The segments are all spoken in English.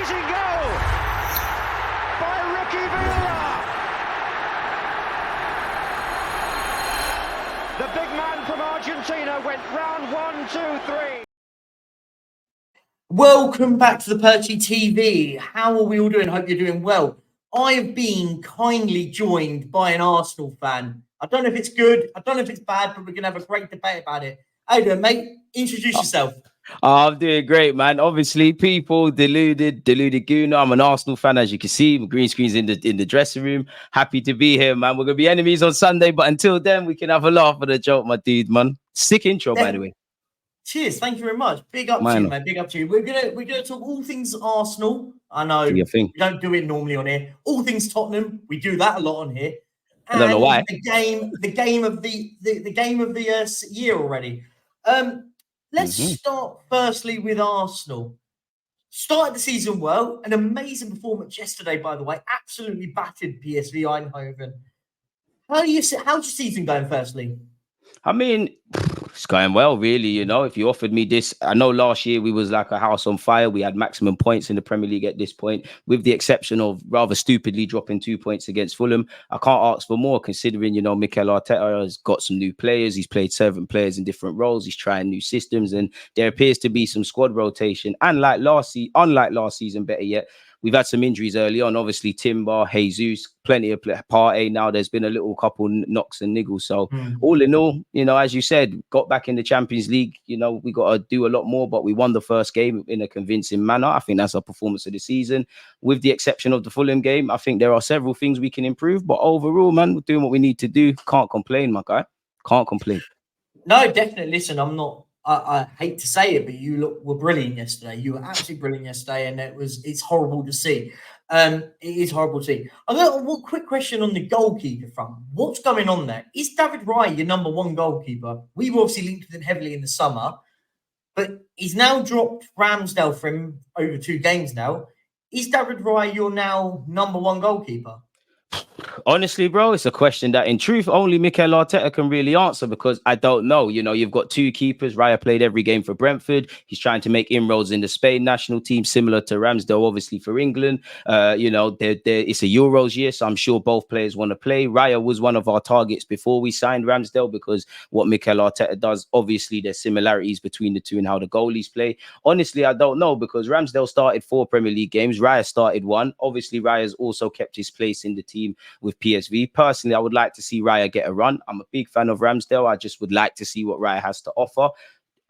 amazing goal by Ricky Villa. The big man from Argentina went round 1, 2, 3. Welcome back to the Perchy TV. How are we all doing? Hope you're doing well. I have been kindly joined by an Arsenal fan. I don't know if it's good, I don't know if it's bad, but we're going to have a great debate about it. How you doing, mate? Introduce yourself. I'm doing great, man. Obviously, people deluded Guna. I'm an Arsenal fan, as you can see. Green screen's in the dressing room. Happy to be here, man. We're gonna be enemies on Sunday, but until then, we can have a laugh at a joke, my dude, man. Sick intro, by the way. Cheers, thank you very much. Big up to you, mate. Big up to you. We're gonna talk all things Arsenal. I know we don't do it normally on here. All things Tottenham, we do that a lot on here. And I don't know why. The game of the year already. Let's start firstly with Arsenal. Started the season well. An amazing performance yesterday, by the way. Absolutely battered PSV Eindhoven. How's your season going, firstly? I mean, it's going well, really. You know, if you offered me this, I know last year we was like a house on fire. We had maximum points in the Premier League at this point, with the exception of rather stupidly dropping 2 points against Fulham. I can't ask for more, considering, you know, Mikel Arteta has got some new players. He's played 7 players in different roles. He's trying new systems, and there appears to be some squad rotation. And unlike last season, better yet, we've had some injuries early on. Obviously, Timber, Jesus, plenty of Partey. Now there's been a little couple knocks and niggles. So all in all, you know, as you said, got back in the Champions League. You know, we got to do a lot more, but we won the first game in a convincing manner. I think that's our performance of the season. With the exception of the Fulham game, I think there are several things we can improve. But overall, man, we're doing what we need to do. Can't complain, my guy. Can't complain. No, definitely. Listen, I hate to say it, but you were brilliant yesterday. You were absolutely brilliant yesterday, and it's horrible to see. It is horrible to see. I've got one quick question on the goalkeeper front. What's going on there? Is David Raya your number one goalkeeper? We've obviously linked with him heavily in the summer, but he's now dropped Ramsdale for him over 2 games now. Is David Raya your now number one goalkeeper? Honestly, bro, it's a question that in truth only Mikel Arteta can really answer, because I don't know. You know, you've got 2 keepers. Raya played every game for Brentford. He's trying to make inroads in the Spain national team, similar to Ramsdale, obviously, for England. You know, it's a Euros year, so I'm sure both players want to play. Raya was one of our targets before we signed Ramsdale, because what Mikel Arteta does, obviously, there's similarities between the two and how the goalies play. Honestly, I don't know, because Ramsdale started 4 Premier League games. Raya started 1. Obviously, Raya's also kept his place in the team with PSV. Personally, I would like to see Raya get a run. I'm a big fan of Ramsdale. I just would like to see what Raya has to offer.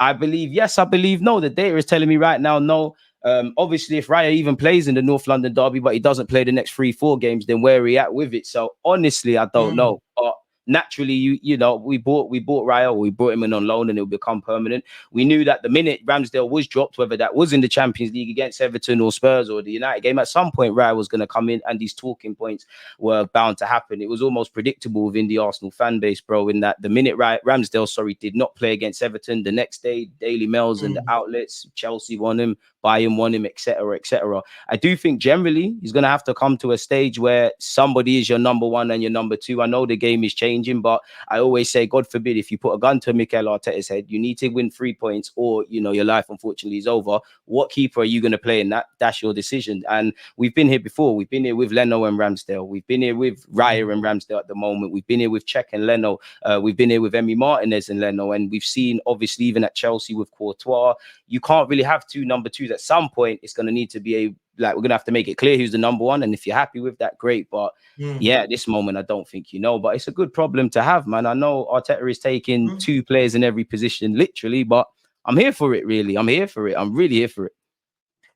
I believe yes, I believe no. The data is telling me right now no. Obviously, if Raya even plays in the North London derby, but he doesn't play the next 3-4 games, then where are we at with it? So honestly, I don't know. But naturally, you know, we bought Raya, or we brought him in on loan, and it will become permanent. We knew that the minute Ramsdale was dropped, whether that was in the Champions League against Everton or Spurs or the United game, at some point Raya was going to come in, and these talking points were bound to happen. It was almost predictable within the Arsenal fan base, bro, in that the minute Ramsdale did not play against Everton, the next day Daily Mails and the outlets, Chelsea won him, Bayern won him, etc., etc. I do think generally he's going to have to come to a stage where somebody is your number 1 and your number 2. I know the game is changing, but I always say, God forbid, if you put a gun to Mikel Arteta's head, you need to win 3 points, or, you know, your life unfortunately is over. What keeper are you going to play in that? That's your decision. And we've been here before. We've been here with Leno and Ramsdale. We've been here with Raya and Ramsdale at the moment. We've been here with Cech and Leno. We've been here with EMIRATES and Leno. And we've seen, obviously, even at Chelsea with Courtois, you can't really have 2 number 2s. At some point, it's going to need to be we're going to have to make it clear who's the number 1. And if you're happy with that, great. But yeah, at this moment, I don't think you know. But it's a good problem to have, man. I know Arteta is taking 2 players in every position, literally. But I'm here for it, really. I'm here for it. I'm really here for it.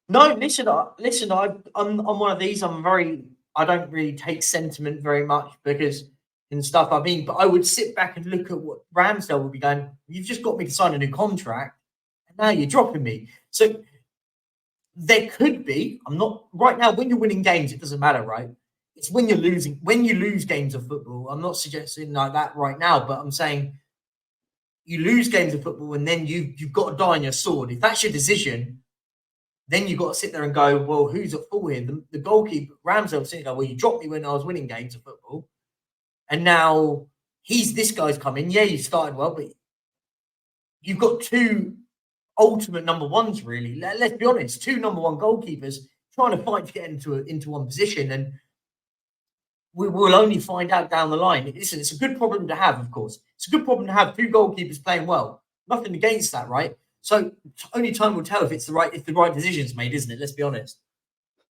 No, listen. I'm one of these. I don't really take sentiment very much because and stuff. I mean, but I would sit back and look at what Ramsdale would be going. You've just got me to sign a new contract, and now you're dropping me. So there could be. I'm not right now. When you're winning games, it doesn't matter, right? It's when you're losing. When you lose games of football, I'm not suggesting like that right now, but I'm saying you lose games of football, and then you've got to die on your sword. If that's your decision, then you've got to sit there and go, well, who's at fault here? The goalkeeper, Ramsdale, sitting there, well, you dropped me when I was winning games of football. And now this guy's come in. Yeah, you started well, but you've got 2 ultimate number 1s, really. Let's be honest, 2 number 1 goalkeepers trying to fight to get into one position, and we will only find out down the line. Listen, it's a good problem to have, of course. It's a good problem to have 2 goalkeepers playing well. Nothing against that, right? So only time will tell if the right decision's made, isn't it? Let's be honest.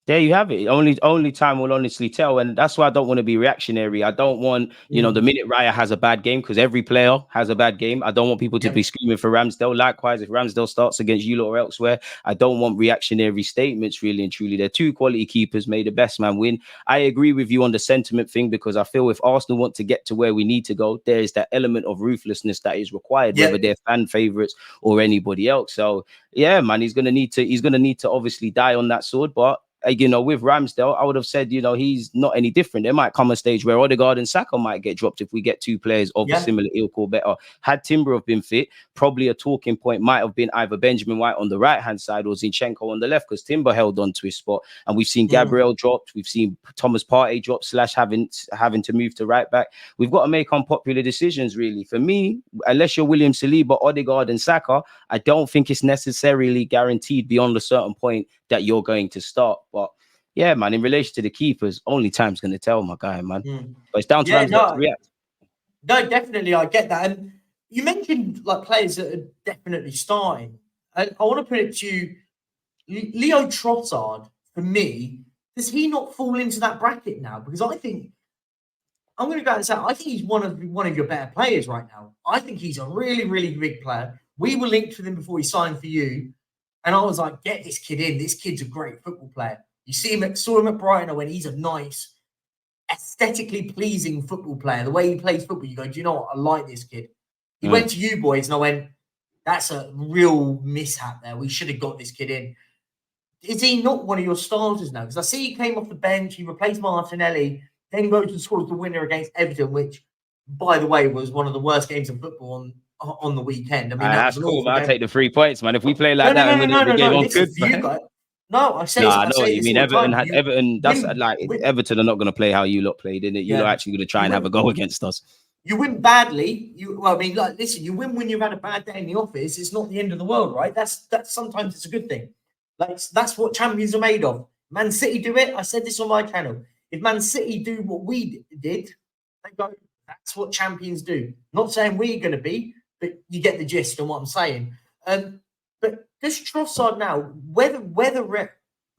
There you have it. Only time will honestly tell, and that's why I don't want to be reactionary. I don't want, the minute Raya has a bad game, because every player has a bad game. I don't want people to be screaming for Ramsdale. Likewise, if Ramsdale starts against you lot or elsewhere, I don't want reactionary statements. Really and truly, they're 2 quality keepers. May the best man win. I agree with you on the sentiment thing, because I feel if Arsenal want to get to where we need to go, there is that element of ruthlessness that is required, whether they're fan favorites or anybody else. So yeah, man, he's gonna need to obviously die on that sword, but. With Ramsdale, I would have said, he's not any different. There might come a stage where Odegaard and Saka might get dropped if we get 2 players of a similar ilk or better. Had Timber have been fit, probably a talking point might have been either Benjamin White on the right-hand side or Zinchenko on the left, because Timber held on to his spot. And we've seen Gabriel dropped. We've seen Thomas Partey drop / having to move to right back. We've got to make unpopular decisions, really. For me, unless you're William Saliba, Odegaard and Saka, I don't think it's necessarily guaranteed beyond a certain point that you're going to start. But yeah, man, in relation to the keepers, only time's going to tell, my guy, man. But it's down to Ramsdale to react. No, definitely, I get that. And you mentioned like players that are definitely starting, and I want to put it to you, Leo Trossard. For me, does he not fall into that bracket now? Because I think I'm going to go and say I think he's one of your better players right now. I think he's a really, really big player. We were linked with him before he signed for you. And I was like, get this kid in. This kid's a great football player. You saw him at Brighton. I went, he's a nice, aesthetically pleasing football player. The way he plays football, you go, do you know what? I like this kid. He went to you boys, and I went, that's a real mishap there. We should have got this kid in. Is he not one of your starters now? Because I see he came off the bench. He replaced Martinelli, then goes and scores the winner against Everton, which, by the way, was one of the worst games of football on the weekend. I mean, that's cool, man. I take the 3 points, man. If we play like that and win every game, I'm good, man. No, I say I know what you mean. Everton, that's like Everton are not going to play how you lot played, innit? You're actually going to try and have a go against us. You win badly. Listen, you win when you've had a bad day in the office. It's not the end of the world, right? That's sometimes it's a good thing. That's what champions are made of. Man City do it. I said this on my channel. If Man City do what we did, they go, that's what champions do. Not saying we're going to be, but you get the gist of what I'm saying. But does Trossard now, whether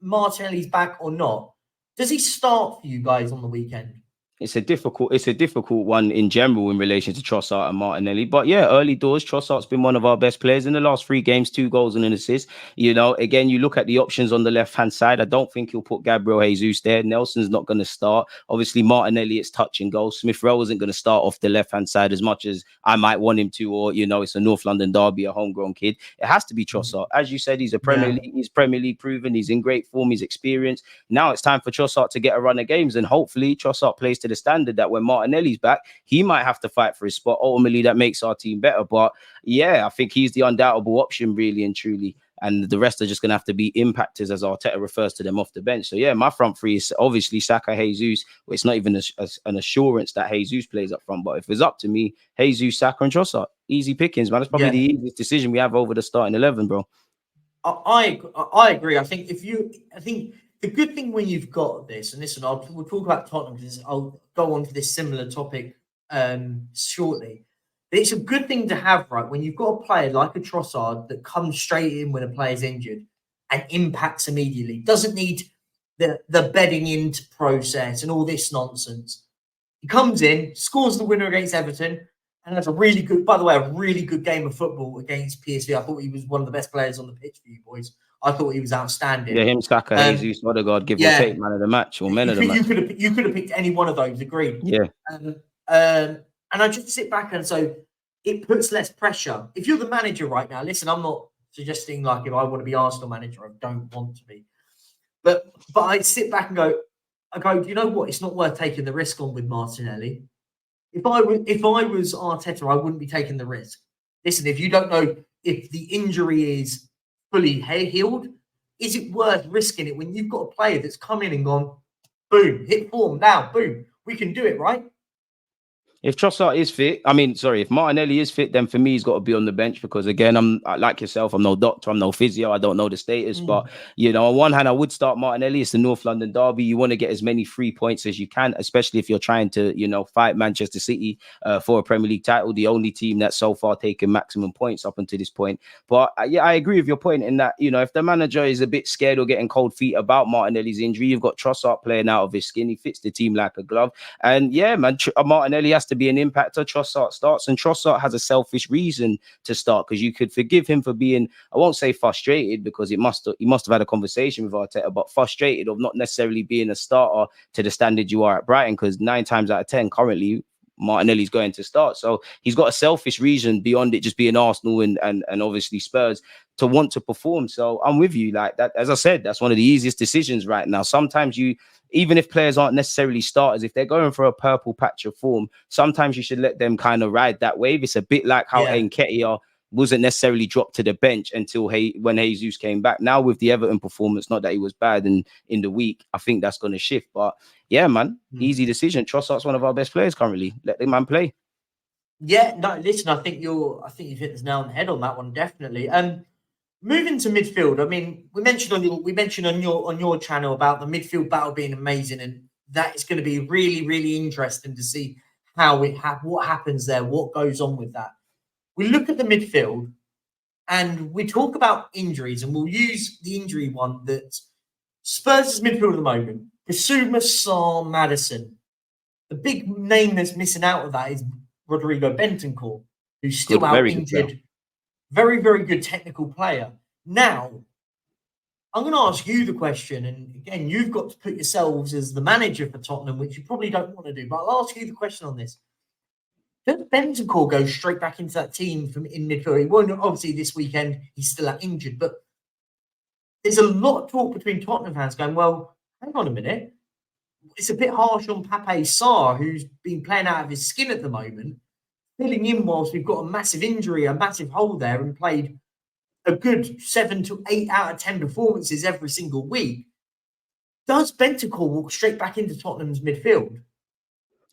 Martinelli's back or not, does he start for you guys on the weekend? It's a difficult one in general in relation to Trossard and Martinelli. But yeah, early doors, Trossard's been one of our best players in the last 3 games, 2 goals and an assist. Again, you look at the options on the left-hand side. I don't think he'll put Gabriel Jesus there. Nelson's not going to start. Obviously, Martinelli, it's touch and goal. Smith Rowe isn't going to start off the left-hand side as much as I might want him to, or, it's a North London derby, a homegrown kid. It has to be Trossard. As you said, he's Premier League proven. He's in great form. He's experienced. Now it's time for Trossard to get a run of games, and hopefully Trossard plays to the standard that when Martinelli's back, he might have to fight for his spot. Ultimately, that makes our team better. But yeah, I think he's the undoubtable option, really and truly. And the rest are just going to have to be impactors, as Arteta refers to them, off the bench. So yeah, my front 3 is obviously Saka, Jesus. Well, it's not even an assurance that Jesus plays up front. But if it's up to me, Jesus, Saka and Trossard. Easy pickings, man. That's probably the easiest decision we have over the starting 11, bro. I agree. I think the good thing when you've got this, and listen, we'll talk about Tottenham because I'll go on to this similar topic shortly. But it's a good thing to have, right, when you've got a player like a Trossard that comes straight in when a player's injured and impacts immediately. Doesn't need the bedding into process and all this nonsense. He comes in, scores the winner against Everton, and has a really good game of football against PSV. I thought he was one of the best players on the pitch for you boys. I thought he was outstanding. Yeah, him, Saka, Jesus, Odegaard, give or take, man of the match or men of the match. You could have picked any one of those, agreed. Yeah. And I just sit back and so it puts less pressure. If you're the manager right now, listen, I'm not suggesting like if I want to be Arsenal manager, I don't want to be. But I sit back and go, do you know what? It's not worth taking the risk on with Martinelli. If I was Arteta, I wouldn't be taking the risk. Listen, if you don't know if the injury is fully healed, is it worth risking it when you've got a player that's come in and gone, boom, hit form now, boom, we can do it, right? If Trossard is fit, if Martinelli is fit, then for me, he's got to be on the bench because, again, I'm like yourself, I'm no doctor, I'm no physio, I don't know the status. But, on one hand, I would start Martinelli. It's the North London derby. You want to get as many free points as you can, especially if you're trying to, fight Manchester City for a Premier League title, the only team that's so far taken maximum points up until this point. But, I agree with your point in that, if the manager is a bit scared or getting cold feet about Martinelli's injury, you've got Trossard playing out of his skin. He fits the team like a glove. And, yeah, man, Martinelli has to be an impactor. Trossard starts, and Trossard has a selfish reason to start because you could forgive him for being, I won't say frustrated because he must have had a conversation with Arteta, but frustrated of not necessarily being a starter to the standard you are at Brighton, because 9 times out of 10 currently Martinelli's going to start. So he's got a selfish reason beyond it just being Arsenal and obviously Spurs to want to perform. So I'm with you. Like that, as I said, that's one of the easiest decisions right now. Sometimes even if players aren't necessarily starters, if they're going for a purple patch of form, sometimes you should let them kind of ride that wave. It's a bit like how Nketiah wasn't necessarily dropped to the bench until when Jesus came back. Now with the Everton performance, not that he was bad in the week, I think that's going to shift. But yeah, man, easy decision. Trossard's one of our best players currently. Let the man play. Yeah, no, listen, I think you've hit the nail on the head on that one, definitely. Moving to midfield, I mean, we mentioned on your channel about the midfield battle being amazing, and that is going to be really, really interesting to see what happens there, what goes on with that. We look at the midfield and we talk about injuries, and we'll use the injury one that Spurs' midfield at the moment. Bissouma, Sarr, Maddison. The big name that's missing out of that is Rodrigo Bentancur, who's still out injured. Very, very good technical player. Now, I'm going to ask you the question, and again, you've got to put yourselves as the manager for Tottenham, which you probably don't want to do, but I'll ask you the question on this. Does Bentancur go straight back into that team from in midfield? He won't, obviously, this weekend, he's still out injured, but there's a lot of talk between Tottenham fans going, well, hang on a minute. It's a bit harsh on Pape Sarr, who's been playing out of his skin at the moment, filling in whilst we've got a massive injury, a massive hole there, and played a good 7 to 8 out of 10 performances every single week. Does Bentancur walk straight back into Tottenham's midfield?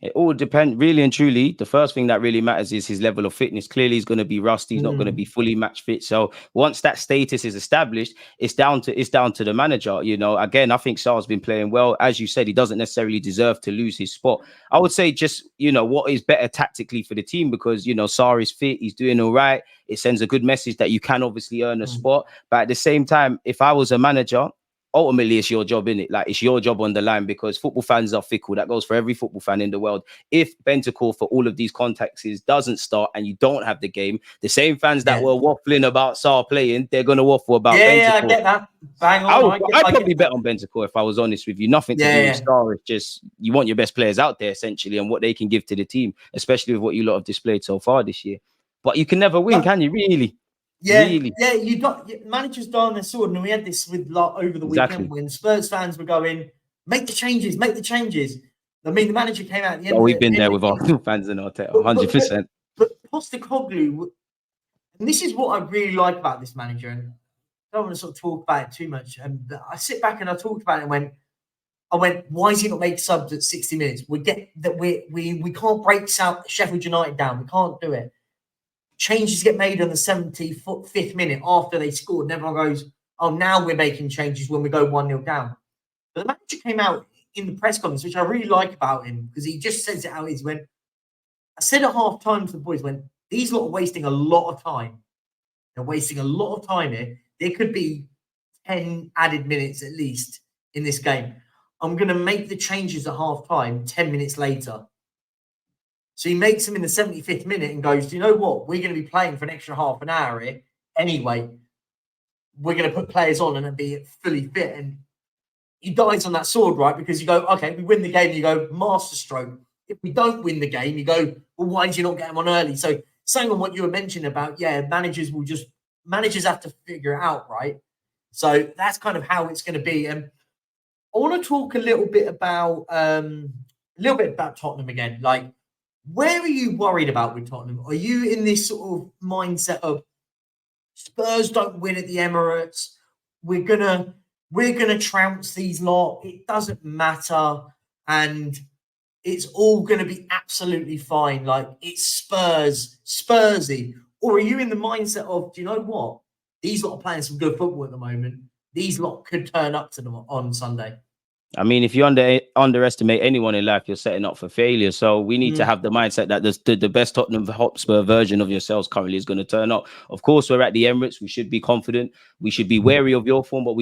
It all depends, really and truly. The first thing that really matters is his level of fitness. Clearly, he's going to be rusty. He's not going to be fully match fit. So once that status is established, it's down to the manager. Again, I think Sarr's been playing well. As you said, he doesn't necessarily deserve to lose his spot. I would say just, what is better tactically for the team, because, Sarr is fit. He's doing all right. It sends a good message that you can obviously earn a spot. But at the same time, if I was a manager, ultimately it's your job, innit? Like, it's your job on the line, because football fans are fickle. That goes for every football fan in the world. If Bentancur, for all of these contacts, doesn't start and you don't have the game, the same fans that were waffling about Sarr playing, they're going to waffle about Bentancur. Yeah, I get that. Bang on. I'd probably bet on Bentancur if I was honest with you. Nothing to do with Sarr. It's just you want your best players out there, essentially, and what they can give to the team, especially with what you lot have displayed so far this year. But you can never win, can you, really? Yeah, really. Yeah. You got managers die on their sword, and we had this with over the weekend when Spurs fans were going, "Make the changes, make the changes." I mean, the manager came out at the end. We've been there with Arsenal fans and Arteta, 100%. But Postecoglou, and this is what I really like about this manager, and I don't want to sort of talk about it too much. And I sit back and I talked about it and I went, why is he not making subs at 60 minutes? We get that we can't break Sheffield United down. We can't do it. Changes get made on the 75th minute after they scored, and everyone goes, oh, now we're making changes when we go 1-0 down. But the manager came out in the press conference, which I really like about him, because he just says it how he went. I said at half time to the boys, these lot are wasting a lot of time. They're wasting a lot of time here. There could be 10 added minutes at least in this game. I'm going to make the changes at half time 10 minutes later. So he makes them in the 75th minute and goes, do you know what? We're going to be playing for an extra half an hour here. Anyway, we're going to put players on and be fully fit. And he dies on that sword, right? Because you go, okay, we win the game. You go, masterstroke. If we don't win the game, you go, well, why did you not get them on early? So saying on what you were mentioning about, managers have to figure it out, right? So that's kind of how it's going to be. And I want to talk a little bit about Tottenham again. Like, where are you worried about with Tottenham? Are you in this sort of mindset of Spurs don't win at the Emirates? We're gonna trounce these lot. It doesn't matter. And it's all going to be absolutely fine. Like, it's Spursy. Or are you in the mindset of, do you know what? These lot are playing some good football at the moment. These lot could turn up to them on Sunday. I mean, if you underestimate anyone in life, you're setting up for failure. So we need to have the mindset that the best Tottenham Hotspur version of yourselves currently is going to turn up. Of course, we're at the Emirates. We should be confident. We should be wary of your form, but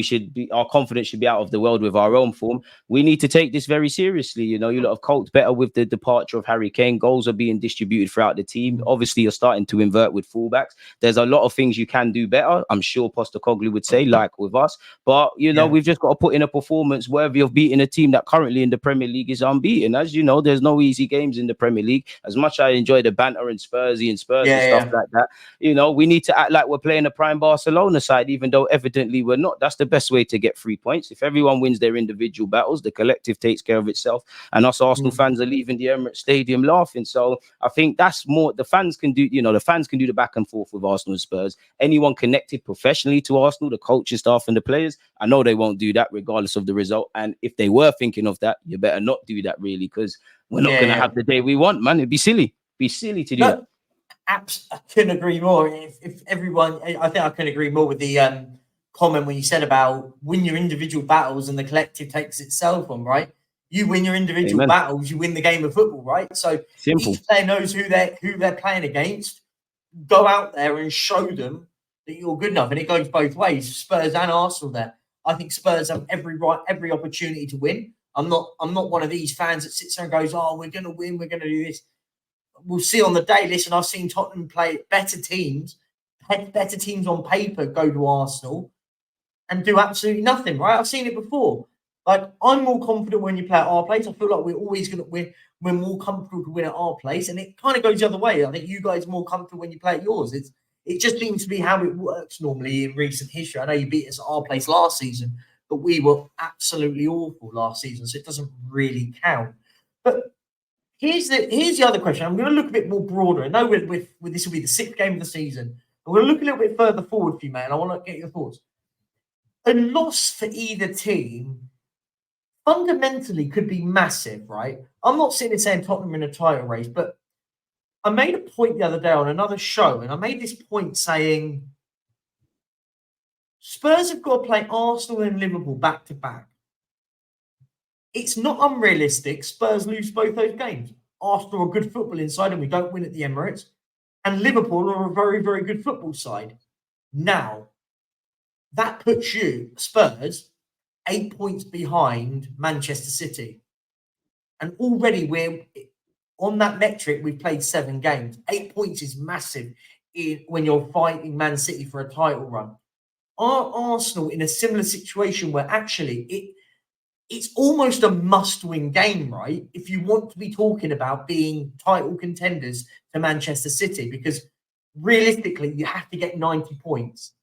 our confidence should be out of the world with our own form. We need to take this very seriously. You know, you lot have coped better with the departure of Harry Kane. Goals are being distributed throughout the team. Obviously, you're starting to invert with fullbacks. There's a lot of things you can do better. I'm sure Postecoglou would say, like with us. But, you know, we've just got to put in a performance worthy of beating a team that currently in the Premier League is unbeaten. As you know, there's no easy games in the Premier League. As much as I enjoy the banter and Spurs and stuff like that, you know, we need to act like we're playing a prime Barcelona side, even though evidently we're not. That's the best way to get 3 points. If everyone wins their individual battles, the collective takes care of itself. And us Arsenal fans are leaving the Emirates Stadium laughing. So I think that's more the fans can do. You know, the fans can do the back and forth with Arsenal and Spurs. Anyone connected professionally to Arsenal, the coaching staff and the players, I know they won't do that regardless of the result. And if they were thinking of that, you better not do that, really, because we're not going to have the day we want, man. It'd be silly. To do that. I couldn't agree more. If everyone, I think I can agree more with the comment when you said about win your individual battles and the collective takes itself on, right? You win your individual battles, you win the game of football, right? So simple. Each player knows who they're playing against. Go out there and show them that you're good enough, and it goes both ways. Spurs and Arsenal there. I think Spurs have every opportunity to win. I'm not one of these fans that sits there and goes, "Oh, we're going to win. We're going to do this." We'll see on the day. Listen, I've seen Tottenham play better teams on paper go to Arsenal and do absolutely nothing. Right? I've seen it before. Like, I'm more confident when you play at our place. I feel like we're always going to win. We're more comfortable to win at our place, and it kind of goes the other way. I think you guys are more comfortable when you play at yours. It just seems to be how it works normally in recent history. I know you beat us at our place last season, but we were absolutely awful last season, so it doesn't really count. But here's the other question. I'm going to look a bit more broader. I know with this will be the 6th game of the season. I'm going to look a little bit further forward for you, man. I want to get your thoughts. A loss for either team fundamentally could be massive, right? I'm not sitting there saying Tottenham in a title race, but I made a point the other day on another show, and I made this point saying Spurs have got to play Arsenal and Liverpool back to back. It's not unrealistic. Spurs lose both those games. Arsenal are good football inside, and we don't win at the Emirates. And Liverpool are a very, very good football side. Now, that puts you, Spurs, 8 points behind Manchester City. And already we're on that metric, we've played 7 games. 8 points is massive when you're fighting Man City for a title run. Are Arsenal in a similar situation where actually it's almost a must-win game, right? If you want to be talking about being title contenders to Manchester City, because realistically, you have to get 90 points.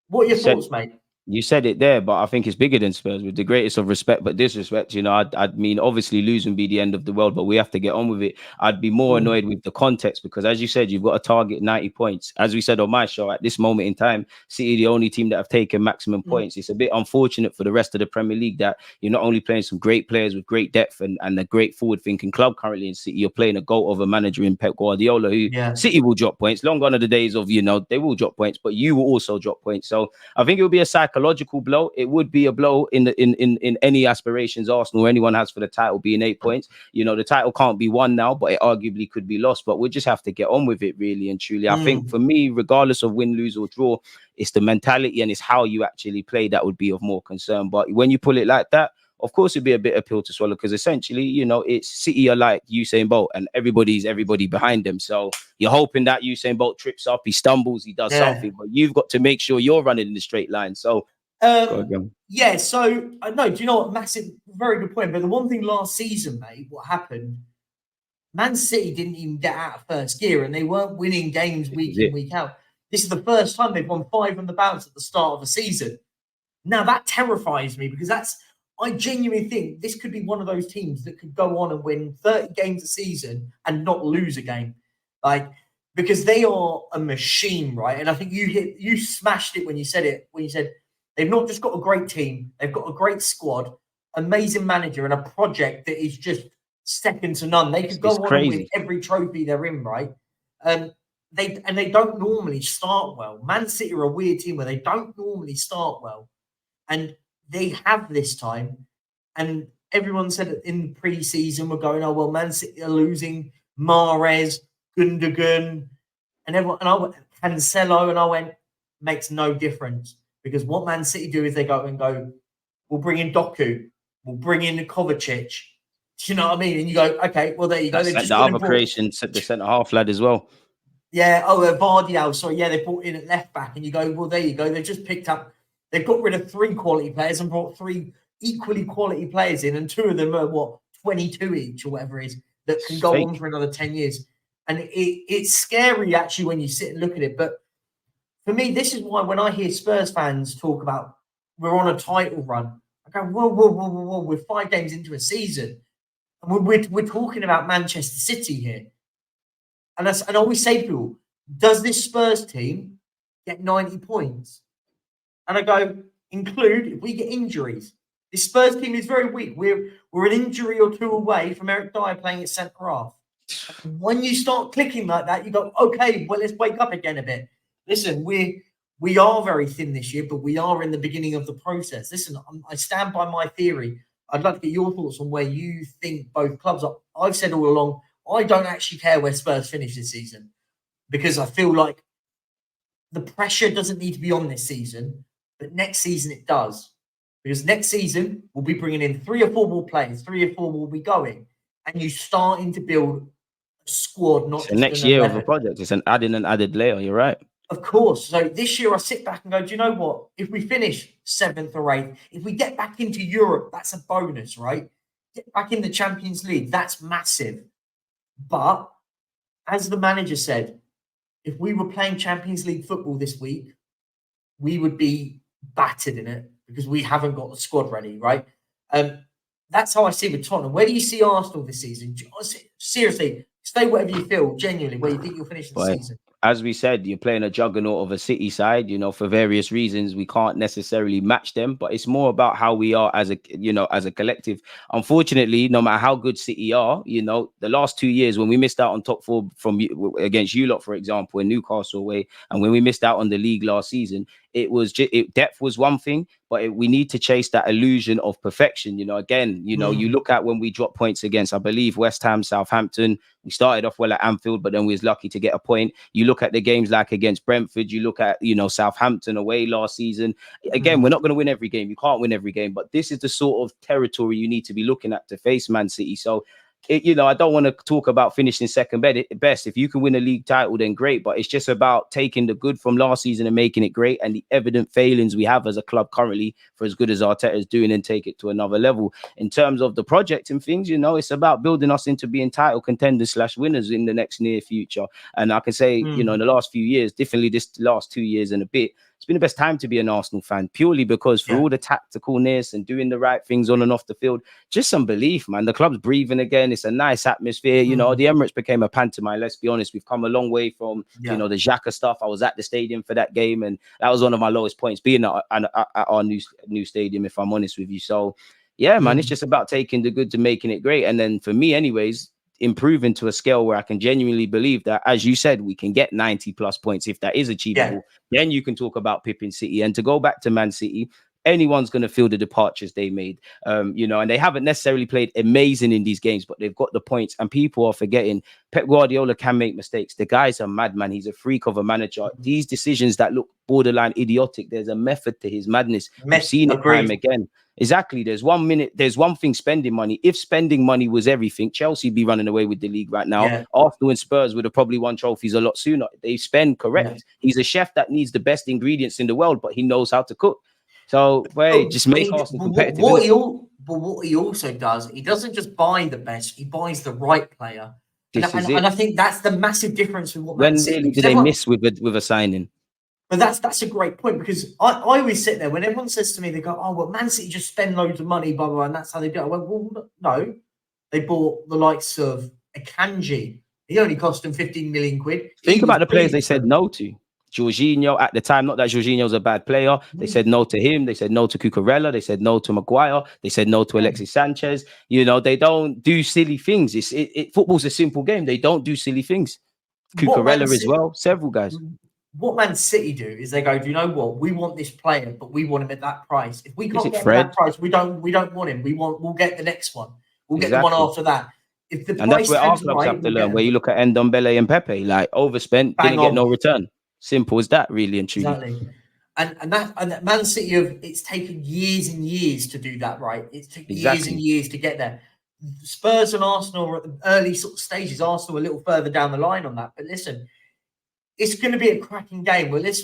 What are your thoughts, mate? You said it there, but I think it's bigger than Spurs, with the greatest of respect, but disrespect. You know, I mean, obviously lose would be the end of the world, but we have to get on with it. I'd be more annoyed with the context because, as you said, you've got to target 90 points. As we said on my show, at this moment in time, City the only team that have taken maximum points. It's a bit unfortunate for the rest of the Premier League that you're not only playing some great players with great depth and a great forward-thinking club currently in City, you're playing a GOAT of a manager in Pep Guardiola, who City will drop points. Long gone are the days of, you know, they will drop points, but you will also drop points. So I think it will be a psychological blow. It would be a blow in any aspirations Arsenal or anyone has for the title being 8 points. You know, the title can't be won now, but it arguably could be lost. But we just have to get on with it, really and truly. I think for me, regardless of win, lose or draw, it's the mentality and it's how you actually play that would be of more concern. But when you pull it like that, of course, it'd be a bit of pill to swallow because essentially, you know, it's City are like Usain Bolt and everybody's everybody behind them. So you're hoping that Usain Bolt trips up, he stumbles, he does something, but you've got to make sure you're running in the straight line. So yeah, so I know. Do you know what? Massive, very good point. But the one thing last season, mate, what happened? Man City didn't even get out of first gear, and they weren't winning games week in, week out. This is the first time they've won 5 on the bounce at the start of the season. Now that terrifies me because I genuinely think this could be one of those teams that could go on and win 30 games a season and not lose a game, because they are a machine, right? And I think you smashed it when you said it. When you said they've not just got a great team, they've got a great squad, amazing manager, and a project that is just second to none. They could It's go on and win crazy. every trophy they're in, right? They don't normally start well. Man City are a weird team where they don't normally start well, and they have this time. And everyone said it in pre-season, we're going, oh well, Man City are losing Mahrez, Gundogan, and everyone, and I went Cancelo, and I went, makes no difference, because what Man City do is they go and go, we'll bring in Doku, we'll bring in Kovacic. Do you know what I mean? And you go, okay, well there you go. They've just The gone other and brought, creation, the centre half lad as well. yeah, Vardial, sorry, yeah, they brought in at left back, and you go, well, there you go. They've just picked up, they've got rid of 3 quality players and brought 3 equally quality players in, and 2 of them are what, 22 each or whatever it is, that can go on for another 10 years. And it's scary actually when you sit and look at it. But for me, this is why when I hear Spurs fans talk about we're on a title run, I go, whoa, we're 5 games into a season. And we're talking about Manchester City here. And I always say to people, does this Spurs team get 90 points? And I go, include if we get injuries. This Spurs team is very weak. We're an injury or 2 away from Eric Dyer playing at centre half. When you start clicking like that, you go, okay, well, let's wake up again a bit. Listen, we are very thin this year, but we are in the beginning of the process. Listen, I stand by my theory. I'd like to get your thoughts on where you think both clubs are. I've said all along, I don't actually care where Spurs finish this season, because I feel like the pressure doesn't need to be on this season, but next season it does. Because next season, we'll be bringing in 3 or 4 more players, 3 or 4 will be going, and you're starting to build a squad, not It's just the next an year 11. of a project. It's an added layer. You're right. Of course. So this year I sit back and go, do you know what? If we finish 7th or 8th, if we get back into Europe, that's a bonus, right? Get back in the Champions League, that's massive. But as the manager said, if we were playing Champions League football this week, we would be battered in it because we haven't got the squad ready, right? That's how I see it with Tottenham. Where do you see Arsenal this season? Seriously, say whatever you feel, genuinely, where you think you'll finish the season. As we said, you're playing a juggernaut of a City side, for various reasons. We can't necessarily match them, but it's more about how we are as a collective. Unfortunately, no matter how good City are, the last 2 years when we missed out on top 4 against you lot, for example, in Newcastle away, and when we missed out on the league last season, it was depth was one thing, but we need to chase that illusion of perfection. You look at when we dropped points against, I believe, West Ham, Southampton. We started off well at Anfield, but then we was lucky to get a point. You look at the games like against Brentford. You look at Southampton away last season. Again, we're not going to win every game. You can't win every game, but this is the sort of territory you need to be looking at to face Man City. So. I don't want to talk about finishing second best. If you can win a league title, then great. But it's just about taking the good from last season and making it great, and the evident failings we have as a club currently, for as good as Arteta is doing, and take it to another level. In terms of the project and things, it's about building us into being title contenders / winners in the next near future. And I can say, in the last few years, definitely this last 2 years and a bit, it's been the best time to be an Arsenal fan, purely because for all the tacticalness and doing the right things on and off the field, just some belief, man. The club's breathing again. It's a nice atmosphere. The Emirates became a pantomime. Let's be honest. We've come a long way from, the Xhaka stuff. I was at the stadium for that game, and that was one of my lowest points, being at our new stadium, if I'm honest with you. So, yeah, man, it's just about taking the good to making it great. And then for me, anyways, improving to a scale where I can genuinely believe that, as you said, we can get 90 plus points. If that is achievable, then you can talk about pipping City. And to go back to Man City, anyone's going to feel the departures they made, and they haven't necessarily played amazing in these games, but they've got the points. And people are forgetting Pep Guardiola can make mistakes. The guy's a madman. He's a freak of a manager. These decisions that look borderline idiotic, there's a method to his madness. We've seen it time again. Exactly. There's one thing, spending money. If spending money was everything, Chelsea be running away with the league right now. Arsenal and Spurs would have probably won trophies a lot sooner. They spend correct. He's a chef that needs the best ingredients in the world, but he knows how to cook. So, just make Arsenal competitive. But what he also does, he doesn't just buy the best, he buys the right player. And I think that's the massive difference with what Man City. When really do they miss with a signing? But that's a great point, because I always sit there when everyone says to me, they go, oh, well, Man City just spend loads of money, blah, blah, blah, and that's how they do it. I went, well, no. They bought the likes of Akanji. He only cost them 15 million quid. Think about the players they said no to. Jorginho at the time. Not that Jorginho's a bad player. They said no to him. They said no to Cucurella. They said no to Maguire. They said no to Alexis Sanchez. You know, they don't do silly things. Football's a simple game. They don't do silly things. Cucurella as well. Several guys. What Man City do is they go, do you know what? We want this player, but we want him at that price. If we can't get him at that price, we don't want him. We'll get the next one. We'll get the one after that. If the and that's where our clubs have to learn. Where you look at Ndombele and Pepe, like overspent, didn't get no return. Simple as that, really and truly. Exactly. And that Man City it's taken years and years to do that, right? It's taken years and years to get there. Spurs and Arsenal are at the early sort of stages. Arsenal a little further down the line on that. But listen, it's going to be a cracking game. Well, let's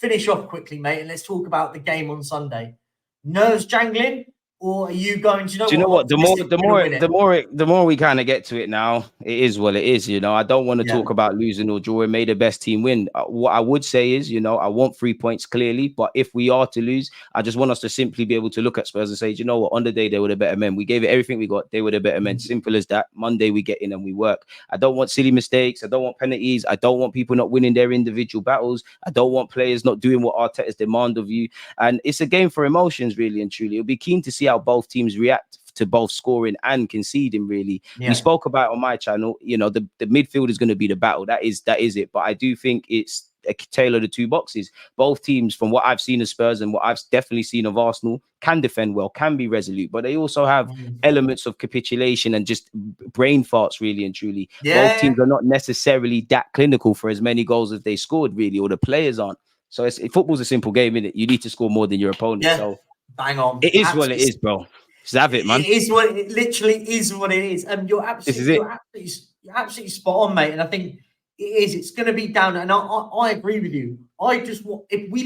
finish off quickly, mate, and let's talk about the game on Sunday. Nerves jangling? Or are you going to know what? The more we kind of get to it now, it is what it is. You know, I don't want to talk about losing or drawing. May the best team win. What I would say is, you know, I want 3 points clearly, but if we are to lose, I just want us to simply be able to look at Spurs and say, you know what, on the day they were the better men. We gave it everything we got. They were the better men. Simple as that. Monday we get in and we work. I don't want silly mistakes. I don't want penalties. I don't want people not winning their individual battles. I don't want players not doing what Arteta's demand of you. And it's a game for emotions, really and truly. It'll be keen to see how both teams react to both scoring and conceding. Really, we spoke about on my channel. You know, the midfield is going to be the battle. That is it. But I do think it's a tale of the two boxes. Both teams, from what I've seen of Spurs and what I've definitely seen of Arsenal, can defend well, can be resolute, but they also have elements of capitulation and just brain farts, really and truly. Both teams are not necessarily that clinical for as many goals as they scored, really, or the players aren't. So football's a simple game, isn't it? You need to score more than your opponent. So bang on. It is what it is, bro. Just have it, man. It literally is what it is. And you're absolutely spot on, mate. And I think it is. It's going to be down. And I agree with you. I just want, if we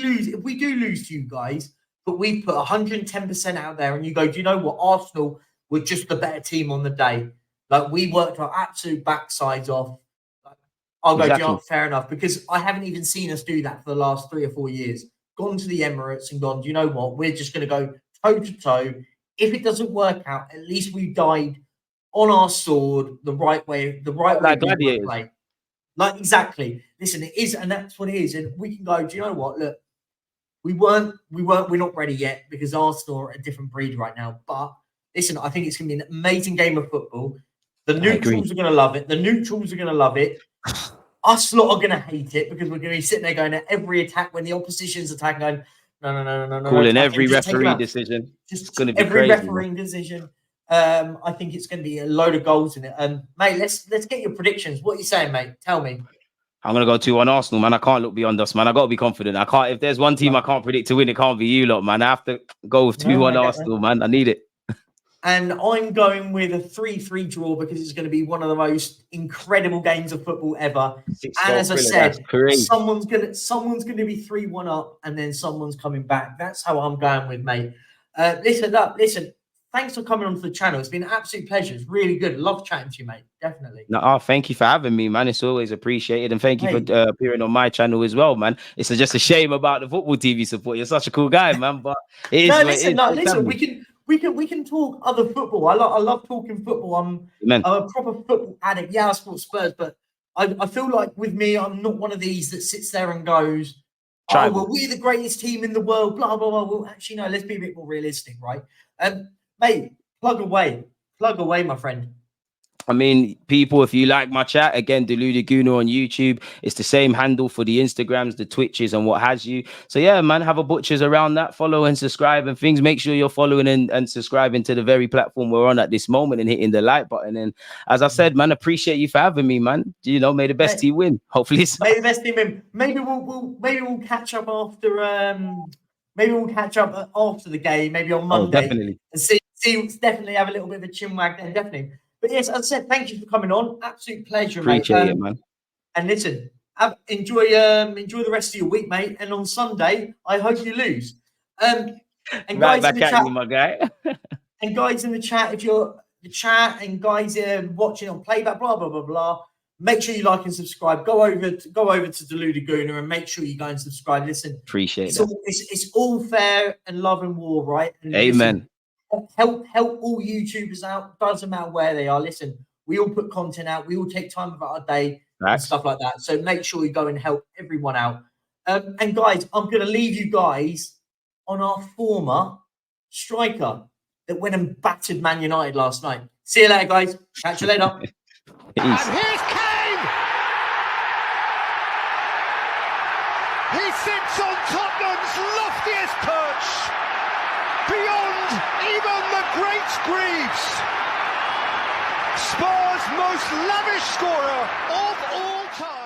do lose to you guys, but we put 110% out there and you go, do you know what? Arsenal were just the better team on the day. Like, we worked our absolute backsides off. I'll go, you know, fair enough. Because I haven't even seen us do that for the last 3 or 4 years. Gone to the Emirates and gone, do you know what? We're just going to go toe to toe. If it doesn't work out, at least we died on our sword the right way, like gladiators. Play. Like, exactly. Listen, it is, and that's what it is. And we can go, do you know what? Look, we're not ready yet because Arsenal are a different breed right now. But listen, I think it's going to be an amazing game of football. The neutrals are going to love it. Us lot are going to hate it because we're going to be sitting there going at every attack when the opposition's attacking, going, no. Calling every referee decision. Just going to be every refereeing decision. I think it's going to be a load of goals in it. Mate, let's get your predictions. What are you saying, mate? Tell me. I'm going to go 2-1 Arsenal, man. I can't look beyond us, man. I got to be confident. I can't. If there's one team I can't predict to win, it can't be you lot, man. I have to go with 2-1 Arsenal, man. I need it. And I'm going with a 3-3 draw because it's going to be one of the most incredible games of football ever. And as I said, someone's going to be 3-1 up, and then someone's coming back. That's how I'm going with, mate. Listen. Thanks for coming onto the channel. It's been an absolute pleasure. It's really good. Love chatting to you, mate. Definitely. No, thank you for having me, man. It's always appreciated, and thank you for appearing on my channel as well, man. It's just a shame about the football TV support. You're such a cool guy, man. But it is. Listen. We can talk other football. I love talking football. I'm a proper football addict. Yeah, I support Spurs, but I feel like with me, I'm not one of these that sits there and goes, "Oh, well, we're the greatest team in the world." Blah blah blah. Well, actually, no. Let's be a bit more realistic, right? Mate, plug away, my friend. I mean, people, if you like my chat, again, Deluded Gooner on YouTube. It's the same handle for the Instagrams, the Twitches, and what has you. So yeah, man, have a butchers around that. Follow and subscribe and things. Make sure you're following and subscribing to the very platform we're on at this moment and hitting the like button. And as I said, man, appreciate you for having me, man. You know, may the best team win. Hopefully, may the best team win. Maybe we'll catch up after. Maybe we'll catch up after the game. Maybe on Monday. Definitely. And see. Definitely have a little bit of a chin wag there. Definitely. But yes, as I said, thank you for coming on. Absolute pleasure, Appreciate it, man. And listen, enjoy the rest of your week, mate. And on Sunday, I hope you lose. And right back at you, my guy. And guys in the chat, if you're the chat and guys watching on playback, blah blah blah blah, make sure you like and subscribe. Go over to Deluded Gooner and make sure you go and subscribe. Listen, appreciate it. It's all fair and love and war, right? And amen. Listen, help all YouTubers out. Doesn't matter where they are. Listen, we all put content out. We all take time about our day and stuff like that. So make sure you go and help everyone out. And guys, I'm going to leave you guys on our former striker that went and battered Man United last night. See you later, guys. Catch you later. Peace. And here's Kane! He sits on Tottenham's loftiest perch, beyond even the great Greaves. Spurs' most lavish scorer of all time.